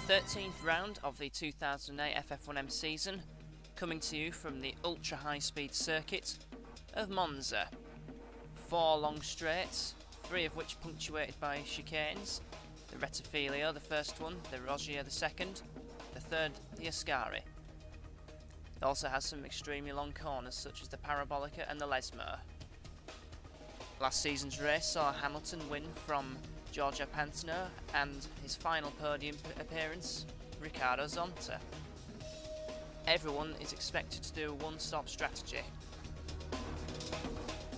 13th round of the 2008 FF1M season, coming to you from the ultra high speed circuit of Monza. 4 long straights, 3 of which punctuated by chicanes. The Rettifilio, the first one, the Rogier, the second, the third, the Ascari. It also has some extremely long corners such as the Parabolica and the Lesmo. Last season's race saw Hamilton win from Giorgio Pantano and his final podium appearance, Riccardo Zonta. Everyone is expected to do a one-stop strategy.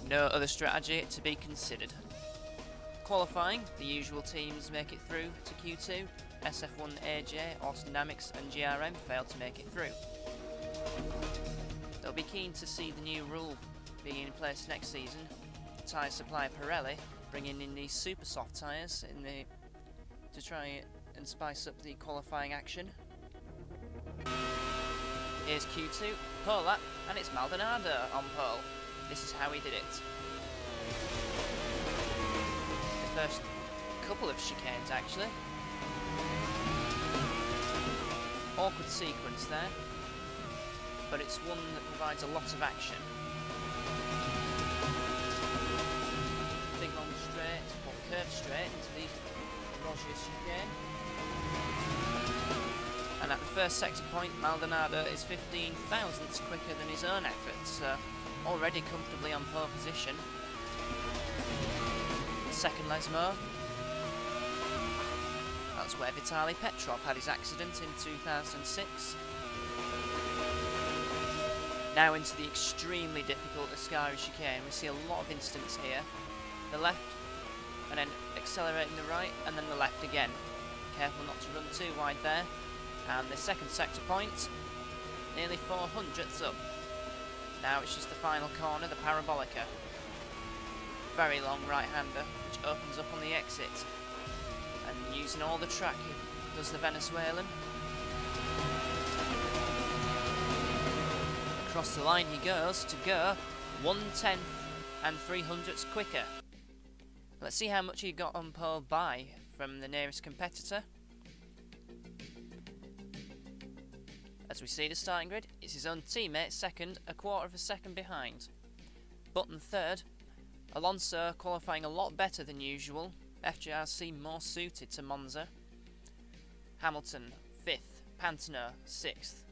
No other strategy to be considered. Qualifying, the usual teams make it through to Q2. SF1AJ, Autodynamics and GRM failed to make it through. They'll be keen to see the new rule being in place next season. Tyre supplier Pirelli bringing in these super soft tyres to try and spice up the qualifying action. Here's Q2, pole lap, and it's Maldonado on pole. This is how he did it. The first couple of chicanes actually. Awkward sequence there, but it's one that provides a lot of action. Big long straight, or curved straight into the Rogier chicane. And at the first sector point, Maldonado is 15 thousandths quicker than his own efforts, already comfortably on pole position. The second Lesmo. That's where Vitaly Petrov had his accident in 2006. Now into the extremely difficult Ascari chicane. We see a lot of incidents here. The left, and then accelerating the right, and then the left again. Careful not to run too wide there. And the second sector point, nearly 400ths up. Now it's just the final corner, the Parabolica. Very long right-hander, which opens up on the exit. And using all the track, he does the Venezuelan. Across the line he goes to go 1/10 and 300ths quicker. Let's see how much he got on pole by from the nearest competitor. As we see the starting grid, it's his own teammate second, a quarter of a second behind. Button third, Alonso qualifying a lot better than usual, FJRC more suited to Monza. Hamilton 5th, Pantano 6th.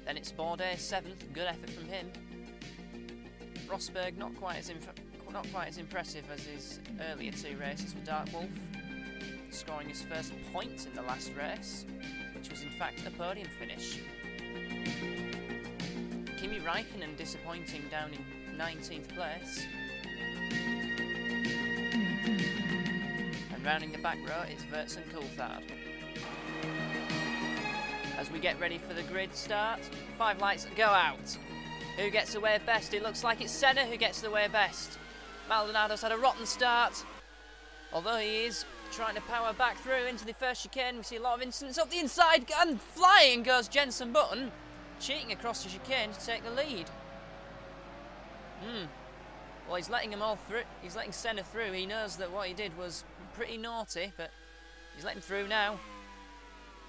Then it's Bourdais 7th, good effort from him. Rosberg not quite as impressive as his earlier 2 races with Dark Wolf, scoring his first point in the last race, which was in fact a podium finish. Kimi Räikkönen disappointing down in 19th place. And rounding the back row is Wirtz and Coulthard. As we get ready for the grid start, 5 lights go out. Who gets away best? It looks like it's Senna who gets away best. Maldonado's had a rotten start. Although he is trying to power back through into the first chicane, we see a lot of incidents up the inside, and flying goes Jenson Button, cheating across the chicane to take the lead. Well, he's letting them all through. He's letting Senna through. He knows that what he did was pretty naughty, but he's letting through now.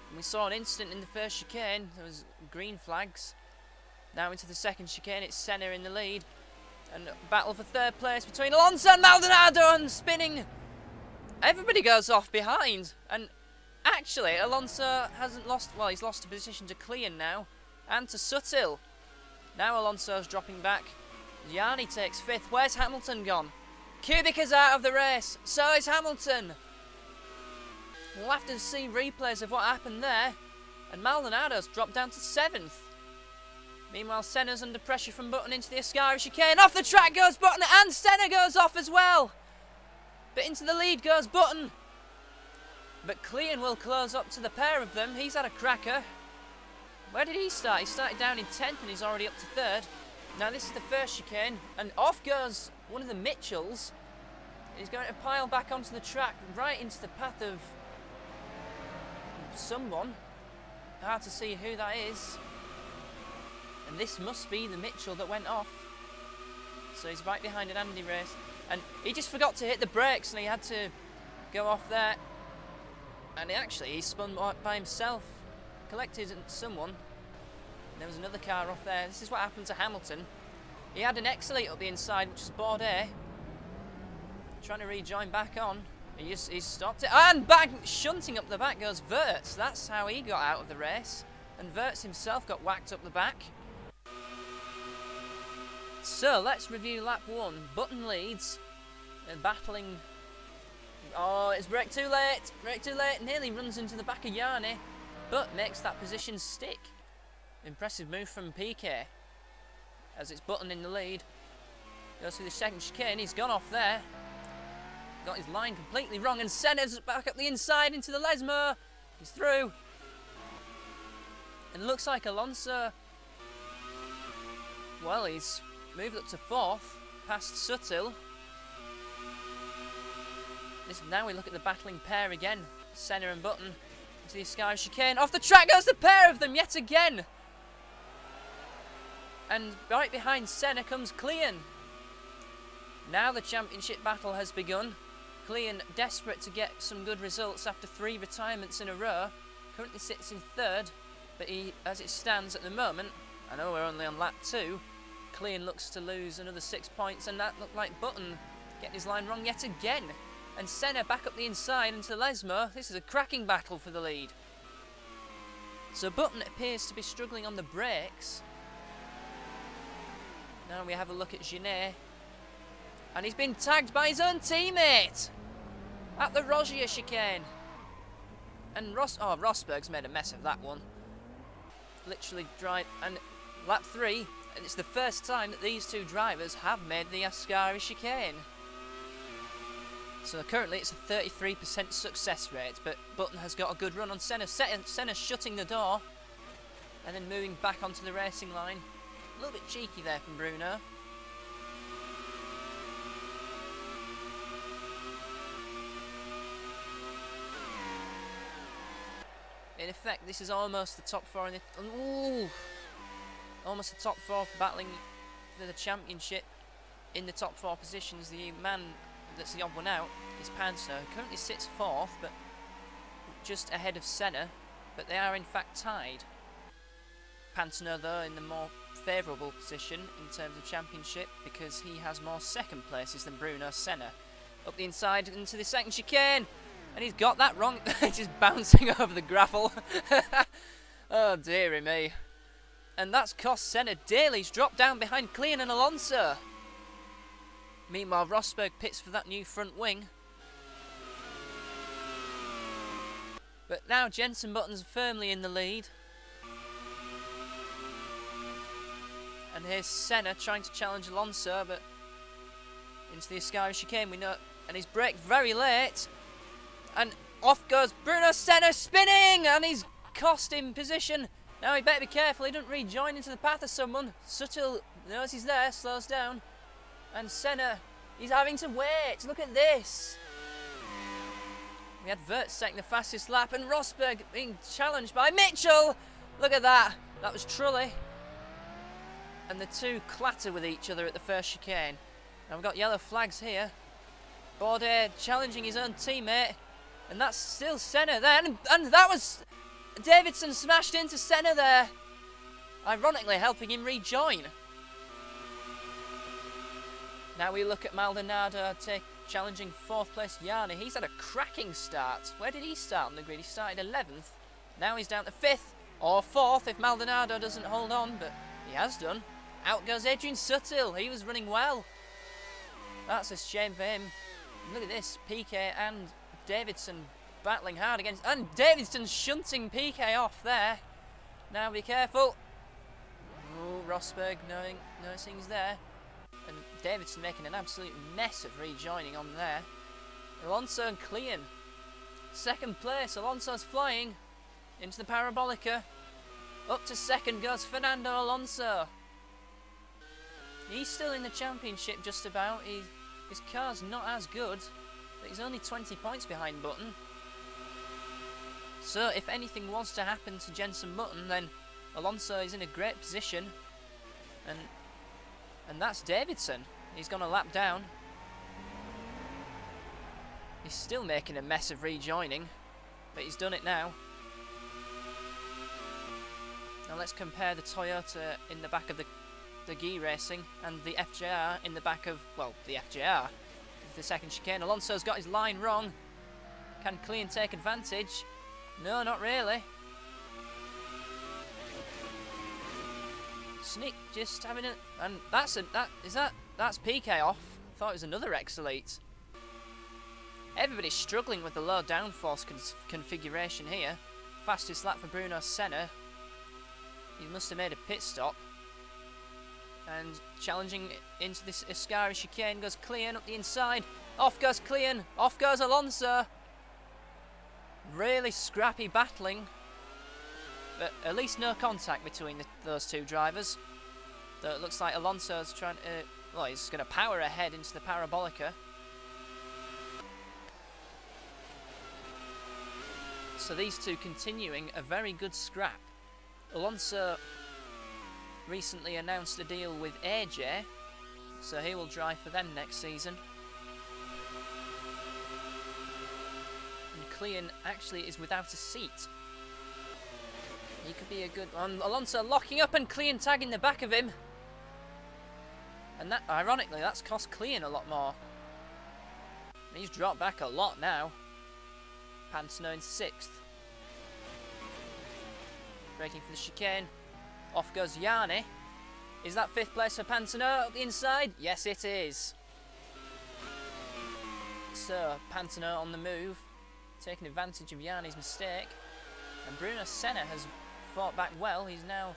And we saw an incident in the first chicane. There was green flags. Now into the second chicane, it's Senna in the lead. And a battle for third place between Alonso and Maldonado, and spinning. Everybody goes off behind. And actually, Alonso hasn't lost... Well, he's lost a position to Clean now. And to Sutil. Now Alonso's dropping back. Gianni takes 5th. Where's Hamilton gone? Kubica's out of the race. So is Hamilton. We'll have to see replays of what happened there. And Maldonado's dropped down to 7th. Meanwhile, Senna's under pressure from Button into the Ascari chicane. Off the track goes Button, and Senna goes off as well. But into the lead goes Button. But Clean will close up to the pair of them. He's had a cracker. Where did he start? He started down in 10th and he's already up to 3rd. Now this is the first chicane, and off goes one of the Mitchells. He's going to pile back onto the track, right into the path of someone. Hard to see who that is. And this must be the Mitchell that went off. So he's right behind an Andy race. And he just forgot to hit the brakes and he had to go off there. And he spun by himself, collected someone. There was another car off there. This is what happened to Hamilton. He had an Excelate up the inside, which is Bordet. Trying to rejoin back on. He stopped it. And back, shunting up the back goes Wirtz. That's how he got out of the race. And Wirtz himself got whacked up the back. So let's review lap 1. Button leads. And battling. Oh, it's brake too late. Brake too late. Nearly runs into the back of Yanni. But makes that position stick. Impressive move from Piquet. As it's Button in the lead. Goes through the second chicane. He's gone off there. Got his line completely wrong, and Senna's back up the inside into the Lesmo. He's through. And looks like Alonso, well, he's moved up to 4th, past Suttil. Now we look at the battling pair again. Senna and Button into the Ascari chicane. Off the track goes the pair of them yet again. And right behind Senna comes Clean. Now the championship battle has begun. Clean desperate to get some good results after 3 retirements in a row. Currently sits in 3rd, but he, as it stands at the moment, I know we're only on lap 2, Clean looks to lose another 6 points, and that looked like Button getting his line wrong yet again. And Senna back up the inside into Lesmo. This is a cracking battle for the lead. So Button appears to be struggling on the brakes. Now we have a look at Genet. And he's been tagged by his own teammate at the Rogier chicane. And Rosberg's made a mess of that one. Literally dried. And lap 3, and it's the first time that these two drivers have made the Ascari chicane. So currently it's a 33% success rate, but Button has got a good run on Senna. Senna shutting the door and then moving back onto the racing line. A little bit cheeky there from Bruno. In effect, this is almost the top 4 in the... Ooh! Almost the top 4 for battling for the championship. In the top 4 positions, the man that's the odd one out is Panzer. Currently sits 4th, but just ahead of Senna. But they are in fact tied. Pantano, though, in the more favourable position in terms of championship because he has more second places than Bruno Senna. Up the inside into the second chicane. And he's got that wrong. Just bouncing over the gravel. Oh, dearie me. And that's cost Senna dearly. He's dropped down behind Clean and Alonso. Meanwhile, Rosberg pits for that new front wing. But now Jenson Button's firmly in the lead. And here's Senna trying to challenge Alonso, but into the Ascari chicane we know. And he's braked very late. And off goes Bruno Senna spinning, and he's cost him position. Now he better be careful he doesn't rejoin into the path of someone. Suttil knows he's there, slows down. And Senna, he's having to wait. Look at this. We had Wirtz taking the fastest lap, and Rosberg being challenged by Mitchell. Look at that. That was Trulli. And the two clatter with each other at the first chicane. Now we've got yellow flags here. Bordet challenging his own teammate. And that's still Senna there. And that was... Davidson smashed into Senna there. Ironically helping him rejoin. Now we look at Maldonado challenging 4th place Yanni. He's had a cracking start. Where did he start on the grid? He started 11th. Now he's down to 5th or 4th if Maldonado doesn't hold on, but he has done. Out goes Adrian Suttil. He was running well. That's a shame for him. Look at this. Piquet and Davidson battling hard against... And Davidson's shunting Piquet off there. Now be careful. Oh, Rosberg noticing he's there. And Davidson making an absolute mess of rejoining on there. Alonso and Clean. 2nd place. Alonso's flying into the Parabolica. Up to 2nd goes Fernando Alonso. He's still in the championship just about. His car's not as good, but he's only 20 points behind Button. So if anything was to happen to Jenson Button, then Alonso is in a great position. And that's Davidson. He's gone a lap down. He's still making a mess of rejoining. but he's done it now. Now let's compare the Toyota in the back of the Guy Racing and the FJR in the back of, well, the FJR. The second chicane. Alonso's got his line wrong. Can Clean take advantage? No, not really. Sneak just having a, and that's PK off. Thought it was another X-Elite. Everybody's struggling with the low downforce configuration here. Fastest lap for Bruno Senna. He must have made a pit stop. And challenging into this Ascari chicane goes Clean up the inside. Off goes Clean. Off goes Alonso. Really scrappy battling. But at least no contact between those two drivers. Though it looks like Alonso's trying to... well, he's going to power ahead into the Parabolica. So these two continuing a very good scrap. Alonso recently announced a deal with AJ, so he will drive for them next season. And Clean actually is without a seat. He could be a good one. Alonso locking up and Clean tagging the back of him. And that, ironically, that's cost Clean a lot more. He's dropped back a lot now. Pantano in 6th. Braking for the chicane. Off goes Yanni. Is that 5th place for Pantano up the inside? Yes, it is. So, Pantano on the move, taking advantage of Yanni's mistake. And Bruno Senna has fought back well. He's now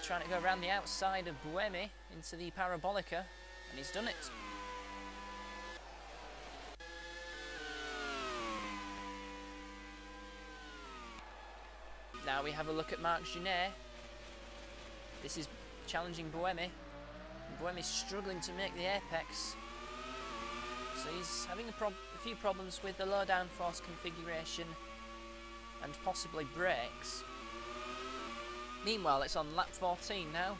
trying to go around the outside of Buemi into the Parabolica, and he's done it. Now we have a look at Marc Genet. This is challenging Buemi. Buemi's struggling to make the apex. So he's having a few problems with the low downforce configuration and possibly brakes. Meanwhile, it's on lap 14 now.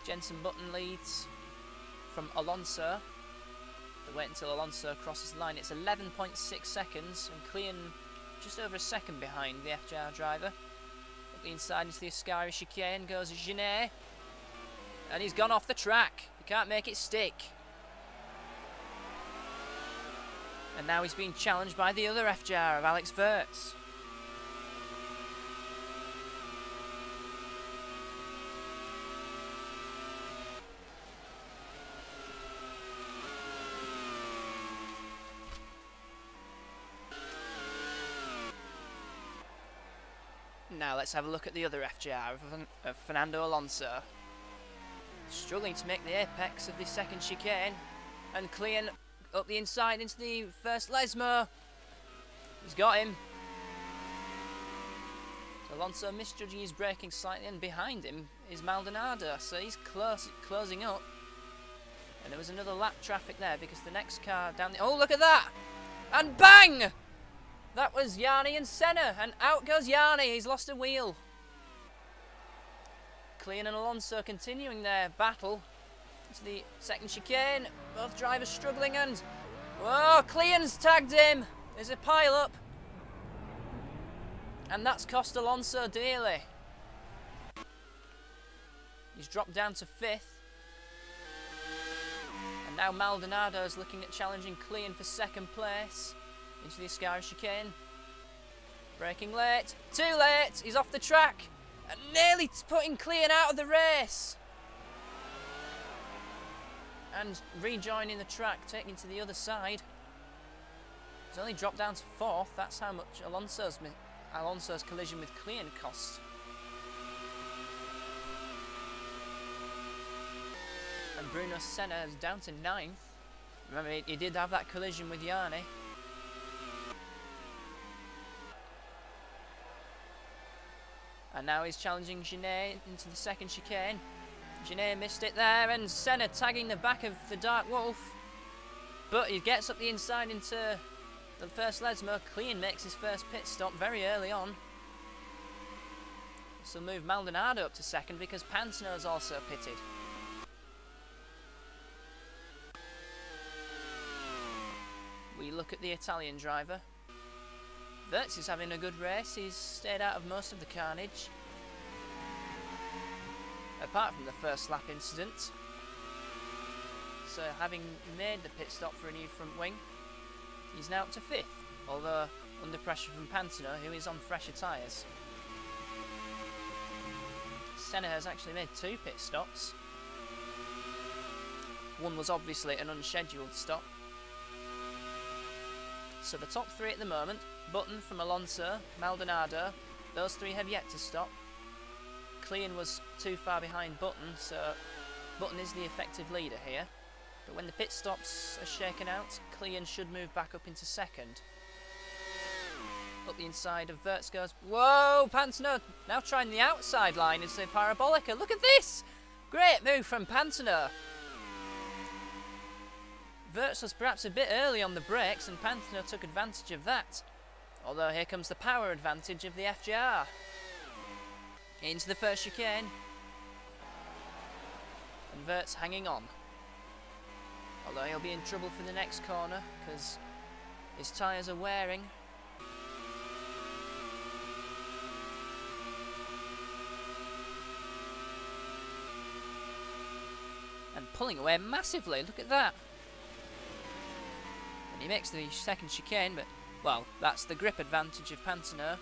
Jenson Button leads from Alonso. But wait until Alonso crosses the line. It's 11.6 seconds, and Clean just over a second behind the FJR driver. Up the inside into the Ascari chicane goes Genet. And he's gone off the track. He can't make it stick. And now he's being challenged by the other FJR of Alex Wirtz. Now let's have a look at the other FJR of Fernando Alonso. Struggling to make the apex of the second chicane. And Clean up the inside into the first Lesmo. He's got him. So Alonso misjudging his braking slightly, and behind him is Maldonado. So he's closing up. And there was another lap traffic there because the next car down the... oh, look at that! And bang! That was Yanni and Senna, and out goes Yanni. He's lost a wheel. Clean and Alonso continuing their battle into the second chicane. Both drivers struggling, and whoa, Clean's tagged him. There's a pile up, and that's cost Alonso dearly. He's dropped down to 5th, and now Maldonado's looking at challenging Clean for 2nd place. Into the Ascari chicane. Braking late. Too late. He's off the track. And nearly putting Clean out of the race. And rejoining the track, taking to the other side. He's only dropped down to 4th. That's how much Alonso's collision with Clean cost. And Bruno Senna is down to 9th. Remember, he did have that collision with Yanni. And now he's challenging Genet into the second chicane. Genet missed it there, and Senna tagging the back of the Dark Wolf. But he gets up the inside into the first Lesmo. Clean makes his first pit stop very early on. This will move Maldonado up to 2nd because Pantano's also pitted. We look at the Italian driver. Wirtz is having a good race. He's stayed out of most of the carnage, apart from the first lap incident. So having made the pit stop for a new front wing, he's now up to 5th, although under pressure from Pantano, who is on fresher tyres. Senna has actually made 2 pit stops. One was obviously an unscheduled stop. So the top 3 at the moment, Button from Alonso, Maldonado, those 3 have yet to stop. Clean was too far behind Button, so Button is the effective leader here. But when the pit stops are shaken out, Clean should move back up into 2nd. Up the inside of Wirtz goes, whoa, Pantano now trying the outside line as the Parabolica. Look at this! Great move from Pantano. Wirtz was perhaps a bit early on the brakes and Pantano took advantage of that. Although here comes the power advantage of the FJR. Into the first chicane. And Wirtz hanging on. Although he'll be in trouble for the next corner because his tyres are wearing. And pulling away massively, look at that. And he makes the second chicane, but, well, that's the grip advantage of Pantano.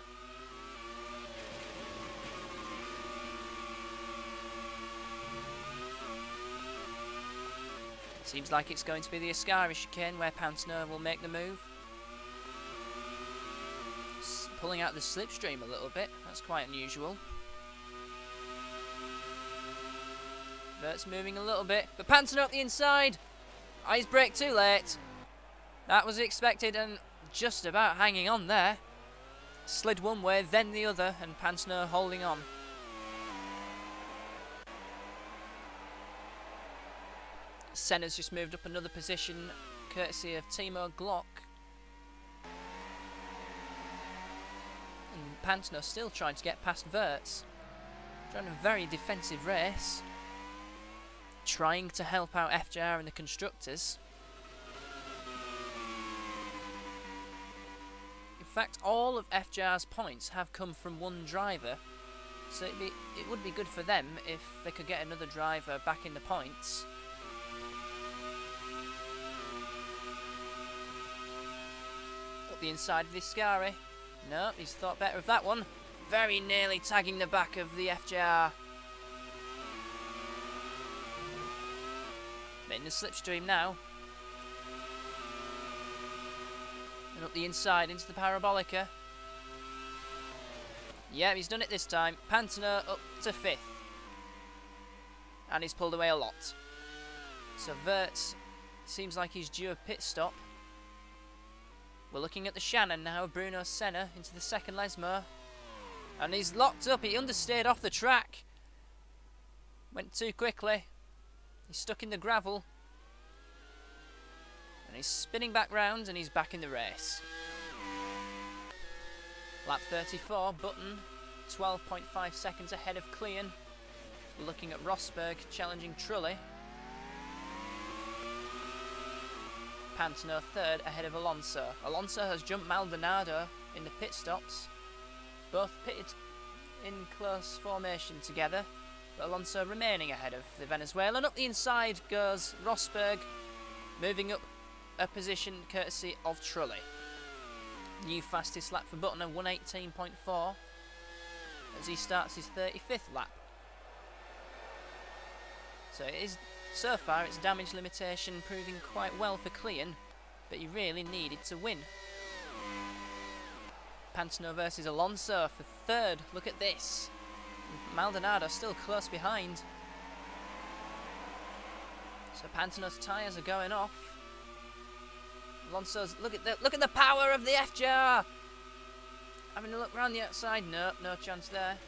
Seems like it's going to be the Ascari chicane where Pantano will make the move. Pulling out the slipstream a little bit, that's quite unusual. Wirtz moving a little bit, but Pantano up the inside. Oh, he's braked too late. That was expected and just about hanging on there. Slid one way, then the other, and Pantano holding on. Senna's just moved up another position, courtesy of Timo Glock. And Pantano still trying to get past Wirtz. Trying a very defensive race. Trying to help out FJR and the constructors. In fact, all of FJR's points have come from one driver. So it would be good for them if they could get another driver back in the points. Up the inside of the Ascari. No, he's thought better of that one. Very nearly tagging the back of the FJR. In the slipstream now. And up the inside into the Parabolica. Yeah, he's done it this time. Pantano up to 5th. And he's pulled away a lot. So Wirtz seems like he's due a pit stop. We're looking at the Shannon now. Bruno Senna into the second Lesmo. And he's locked up. He understeered off the track. Went too quickly. He's stuck in the gravel. And he's spinning back round and he's back in the race. Lap 34, Button, 12.5 seconds ahead of Clean. We're looking at Rosberg challenging Trulli. Pantano 3rd ahead of Alonso. Alonso has jumped Maldonado in the pit stops. Both pitted in close formation together. But Alonso remaining ahead of the Venezuelan. Up the inside goes Rosberg, moving up a position courtesy of Trulli. New fastest lap for Button, 1:18.4, as he starts his 35th lap. So it is, so far it's damage limitation proving quite well for Clean, but he really needed to win. Pantano versus Alonso for 3rd. Look at this. Maldonado still close behind. So Pantano's tyres are going off. Alonso's look at the power of the FJR. Having a look round the outside, no chance there.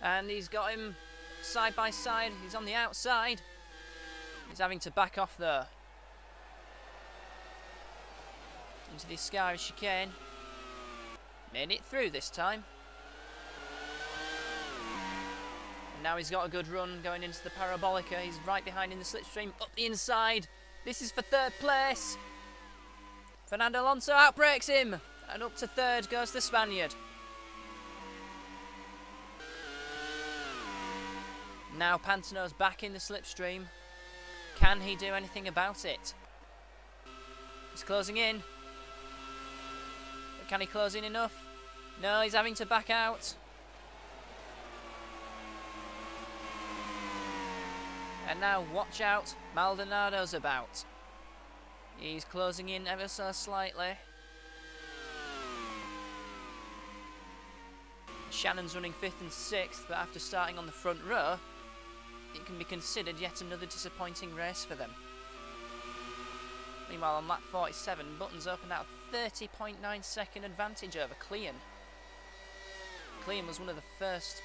And he's got him side by side. He's on the outside. He's having to back off there. into the Ascari chicane. Made it through this time. And now he's got a good run going into the Parabolica. He's right behind in the slipstream, up the inside. This is for third place. Fernando Alonso outbreaks him. And up to third goes the Spaniard. Now Pantano's back in the slipstream. Can he do anything about it? He's closing in. But can he close in enough? No, he's having to back out. And now, watch out, Maldonado's about. He's closing in ever so slightly. Shannon's running 5th and 6th, but after starting on the front row, it can be considered yet another disappointing race for them. Meanwhile, on lap 47, Button's opened out a 30.9 second advantage over Clean. Clean was one of the first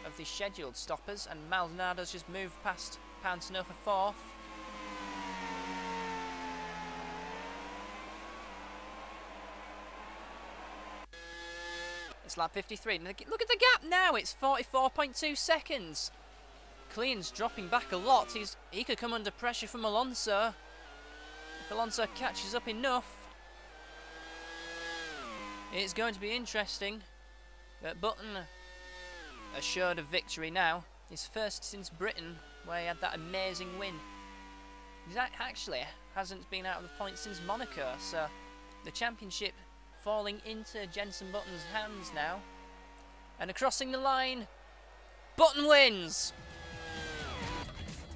of the scheduled stoppers, and Maldonado's just moved past Pantano for 4th. It's lap 53. Look at the gap now, it's 44.2 seconds. Clean's dropping back a lot. He could come under pressure from Alonso. If Alonso catches up enough, it's going to be interesting. But Button assured of victory now. His first since Britain, where he had that amazing win. He actually hasn't been out of the points since Monaco, so the championship falling into Jenson Button's hands now. And crossing the line, Button wins!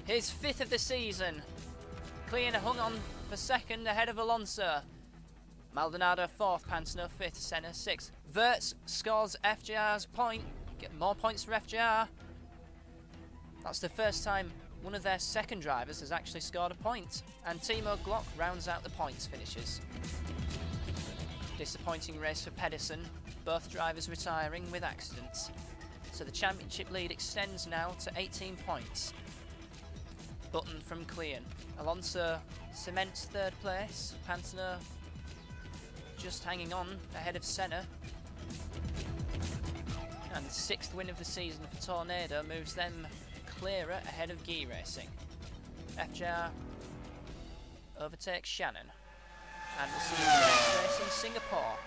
His 5th of the season. Clean hung on for 2nd ahead of Alonso. Maldonado 4th, Pantano 5th, Senna 6th. Wirtz scores FJR's point. Get more points for FJR. That's the first time one of their second drivers has actually scored a point. And Timo Glock rounds out the points finishes. Disappointing race for Pedersen, both drivers retiring with accidents. So the championship lead extends now to 18 points. Button from Clean. Alonso cements 3rd place. Pantano just hanging on ahead of Senna. And the 6th win of the season for Tornado moves them clearer ahead of Guy Racing. FJR overtakes Shannon. And we'll see you in the next race in Singapore.